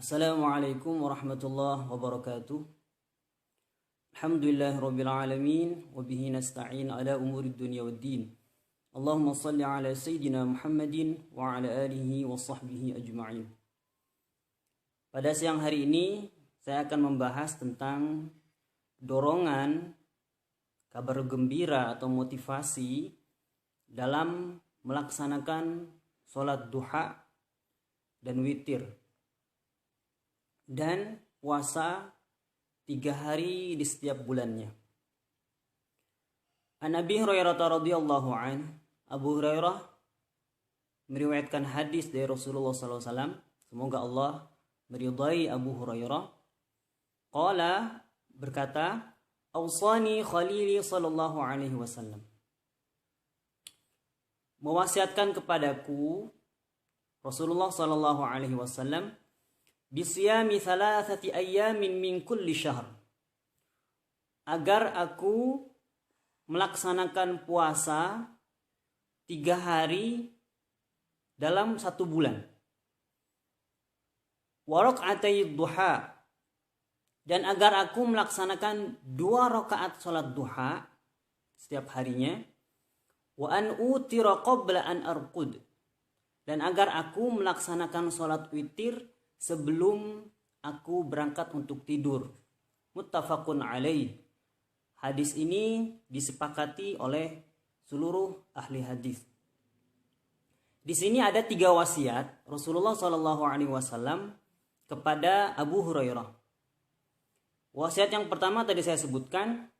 Assalamualaikum warahmatullahi wabarakatuh. Alhamdulillahirabbil alamin wa bihi nasta'in ala umurid dunya waddin. Allahumma shalli ala sayyidina Muhammadin wa ala alihi wa sahbihi ajma'in. Pada siang hari ini saya akan membahas tentang dorongan kabar gembira atau motivasi dalam melaksanakan sholat duha dan witir dan puasa 3 hari di setiap bulannya. An Abi Hurairah radhiyallahu an, Abu Hurairah meriwayatkan hadis dari Rasulullah SAW. Semoga Allah meridai Abu Hurairah. Qala, berkata, Awsani Khalili sallallahu alaihi wasallam, mewasiatkan kepadaku Rasulullah sallallahu alaihi wasallam bisiyami thalathati ayyamin min kulli syahr, agar aku melaksanakan puasa 3 hari dalam 1 bulan. Wa rak'atay duha, dan agar aku melaksanakan 2 rakaat salat duha setiap harinya. Wa an utira qabla an arqud, dan agar aku melaksanakan salat witir sebelum aku berangkat untuk tidur. Muttafaqun alaih. Hadis ini disepakati oleh seluruh ahli hadis. Di sini ada 3 wasiat Rasulullah SAW kepada Abu Hurairah. Wasiat yang pertama tadi saya sebutkan,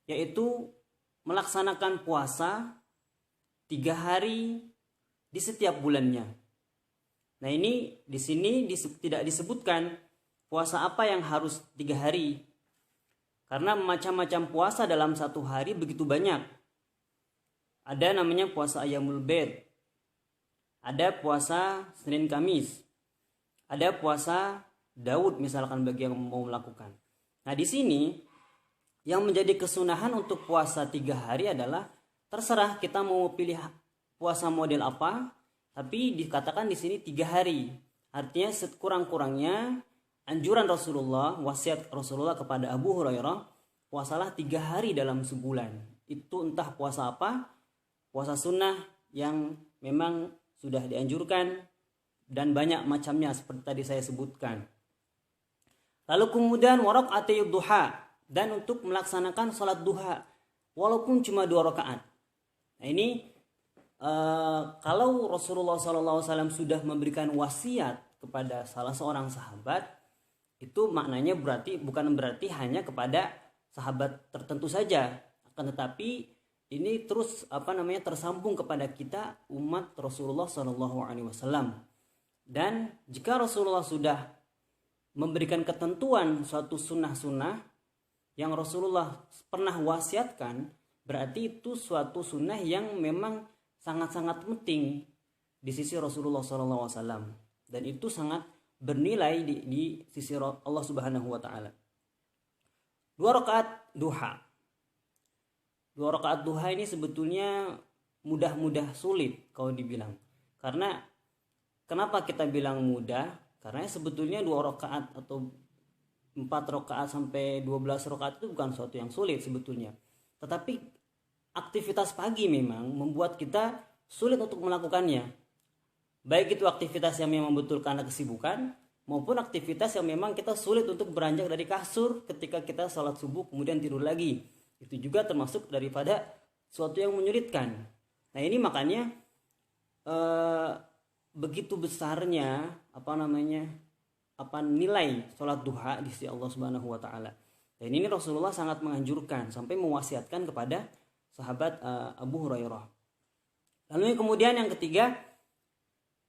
yaitu melaksanakan puasa 3 hari di setiap bulannya. Nah, ini di sini tidak disebutkan puasa apa yang harus 3 hari. Karena macam-macam puasa dalam 1 hari begitu banyak. Ada namanya puasa Ayyamul Bid. Ada puasa Senin Kamis. Ada puasa Daud misalkan bagi yang mau melakukan. Nah, di sini yang menjadi kesunahan untuk puasa 3 hari adalah terserah kita mau pilih puasa model apa, tapi dikatakan di sini 3 hari. Artinya sekurang-kurangnya anjuran Rasulullah, wasiat Rasulullah kepada Abu Hurairah, puasalah 3 hari dalam sebulan. Itu entah puasa apa, puasa sunnah yang memang sudah dianjurkan dan banyak macamnya seperti tadi saya sebutkan. Lalu kemudian warak'atay duha, dan untuk melaksanakan salat duha walaupun cuma 2 rakaat. Nah, ini kalau Rasulullah SAW sudah memberikan wasiat kepada salah seorang sahabat, itu maknanya bukan berarti hanya kepada sahabat tertentu saja, akan tetapi ini terus tersambung kepada kita umat Rasulullah SAW. Dan jika Rasulullah sudah memberikan ketentuan suatu sunnah-sunnah yang Rasulullah pernah wasiatkan, berarti itu suatu sunnah yang memang sangat-sangat penting di sisi Rasulullah SAW, dan itu sangat bernilai di sisi Allah Subhanahu wa taala. 2 rakaat duha. 2 rakaat duha ini sebetulnya mudah sulit kalau dibilang. Karena kenapa kita bilang mudah? Karena sebetulnya 2 rakaat atau 4 rakaat sampai 12 rakaat itu bukan sesuatu yang sulit sebetulnya. Tetapi aktivitas pagi memang membuat kita sulit untuk melakukannya. Baik itu aktivitas yang memang betul karena kesibukan, maupun aktivitas yang memang kita sulit untuk beranjak dari kasur ketika kita sholat subuh kemudian tidur lagi. Itu juga termasuk daripada sesuatu yang menyulitkan. Nah, ini makanya begitu besarnya nilai sholat duha di sisi Allah Subhanahu wa taala. Dan ini Rasulullah sangat menganjurkan sampai mewasiatkan kepada sahabat Abu Hurairah. Lalu kemudian yang ketiga,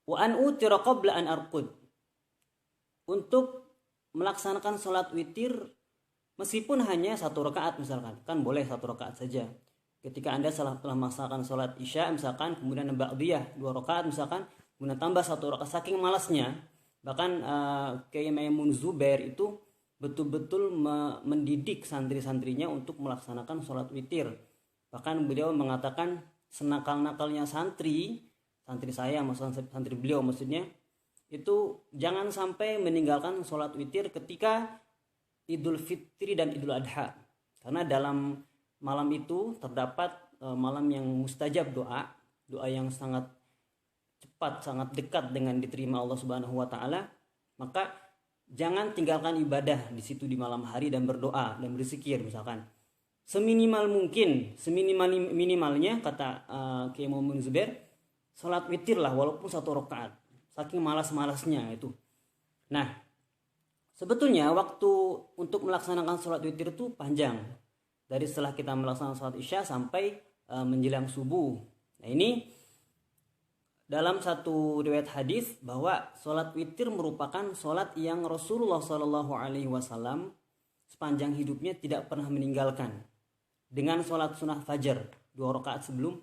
wa an utira qabla an arqud, untuk melaksanakan sholat witir meskipun hanya 1 rakaat misalkan, kan boleh 1 rakaat saja. Ketika Anda telah melaksanakan sholat isya misalkan, kemudian ba'diyah 2 rakaat misalkan, kemudian tambah 1 rakaat, saking malasnya bahkan Kiai Maimun Zubair itu betul-betul mendidik santri-santrinya untuk melaksanakan sholat witir. Bahkan beliau mengatakan senakal-nakalnya santri saya, maksudnya santri beliau maksudnya, itu jangan sampai meninggalkan sholat witir ketika Idul Fitri dan Idul Adha. Karena dalam malam itu terdapat malam yang mustajab doa yang sangat cepat, sangat dekat dengan diterima Allah Subhanahu wa taala. Maka jangan tinggalkan ibadah di situ di malam hari dan berdoa dan berzikir misalkan. Seminimal mungkin, seminimalnya kata Kiai Muhammad Zubair, sholat witir lah walaupun 1 rakaat. Saking malas-malasnya itu. Nah, sebetulnya waktu untuk melaksanakan sholat witir itu panjang. Dari setelah kita melaksanakan sholat isya sampai menjelang subuh. Nah ini dalam satu riwayat hadis bahwa sholat witir merupakan sholat yang Rasulullah SAW sepanjang hidupnya tidak pernah meninggalkan. Dengan sholat sunnah fajar 2 rakaat sebelum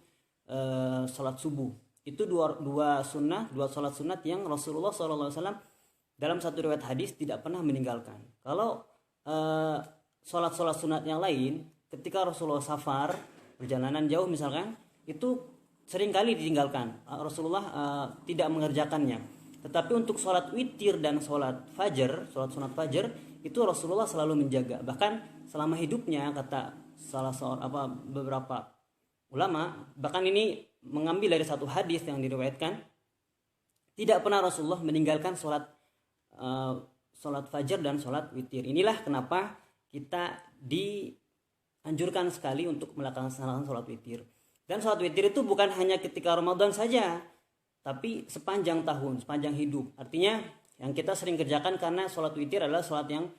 sholat subuh. Itu dua sholat sunat yang Rasulullah SAW dalam satu riwayat hadis tidak pernah meninggalkan. Kalau sholat sunat yang lain, ketika Rasulullah safar, perjalanan jauh misalkan, itu seringkali ditinggalkan. Rasulullah tidak mengerjakannya. Tetapi untuk sholat witir dan sholat sunat fajar, itu Rasulullah selalu menjaga. Bahkan selama hidupnya, kata beberapa ulama, bahkan ini mengambil dari satu hadis yang diriwayatkan, tidak pernah Rasulullah meninggalkan sholat fajar dan sholat witir. Inilah kenapa kita dianjurkan sekali untuk melaksanakan sholat witir. Dan sholat witir itu bukan hanya ketika Ramadan saja, tapi sepanjang tahun, sepanjang hidup. Artinya yang kita sering kerjakan karena sholat witir adalah sholat yang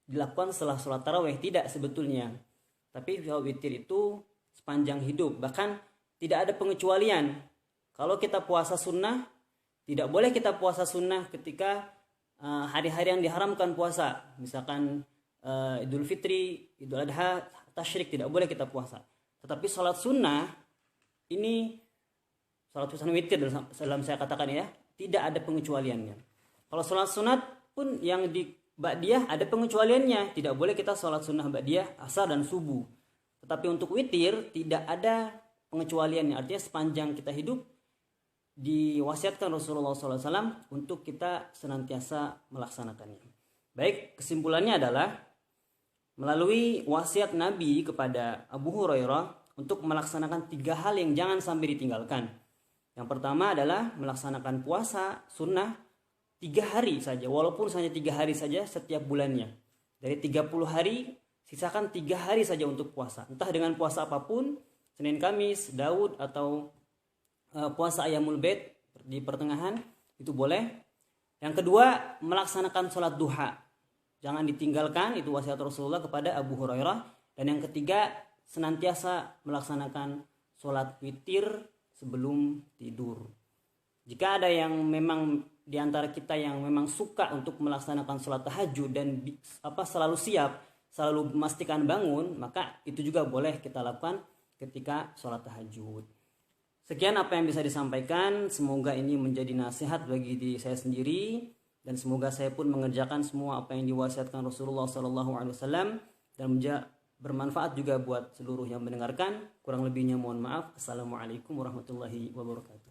dilakukan setelah sholat tarawih. Tidak sebetulnya. Tapi sholat witir itu sepanjang hidup. Bahkan tidak ada pengecualian. Kalau kita puasa sunnah, tidak boleh kita puasa sunnah ketika hari-hari yang diharamkan puasa. Misalkan Idul Fitri, Idul Adha, Tasyrik, tidak boleh kita puasa. Tetapi sholat sunnah, ini sholat sunnah witir dalam saya katakan ya, tidak ada pengecualiannya. Kalau sholat sunat pun yang di ba'diyah ada pengecualiannya. Tidak boleh kita sholat sunnah ba'diyah, asar dan subuh. Tetapi untuk witir tidak ada pengecualiannya. Artinya sepanjang kita hidup diwasiatkan Rasulullah SAW untuk kita senantiasa melaksanakannya. Baik, kesimpulannya adalah melalui wasiat Nabi kepada Abu Hurairah untuk melaksanakan 3 hal yang jangan sampai ditinggalkan. Yang pertama adalah melaksanakan puasa sunnah 3 hari saja, walaupun hanya 3 hari saja setiap bulannya. Dari 30 hari, sisakan 3 hari saja untuk puasa. Entah dengan puasa apapun, Senin Kamis, Daud, atau puasa Ayyamul Bait di pertengahan, itu boleh. Yang kedua, melaksanakan sholat duha. Jangan ditinggalkan, itu wasiat Rasulullah kepada Abu Hurairah. Dan yang ketiga, senantiasa melaksanakan sholat witir sebelum tidur. Jika ada yang memang di antara kita yang memang suka untuk melaksanakan sholat tahajud dan selalu siap, selalu memastikan bangun, maka itu juga boleh kita lakukan ketika sholat tahajud. Sekian apa yang bisa disampaikan. Semoga ini menjadi nasihat bagi diri saya sendiri, dan semoga saya pun mengerjakan semua apa yang diwasiatkan Rasulullah SAW dan bermanfaat juga buat seluruh yang mendengarkan. Kurang lebihnya mohon maaf. Assalamualaikum warahmatullahi wabarakatuh.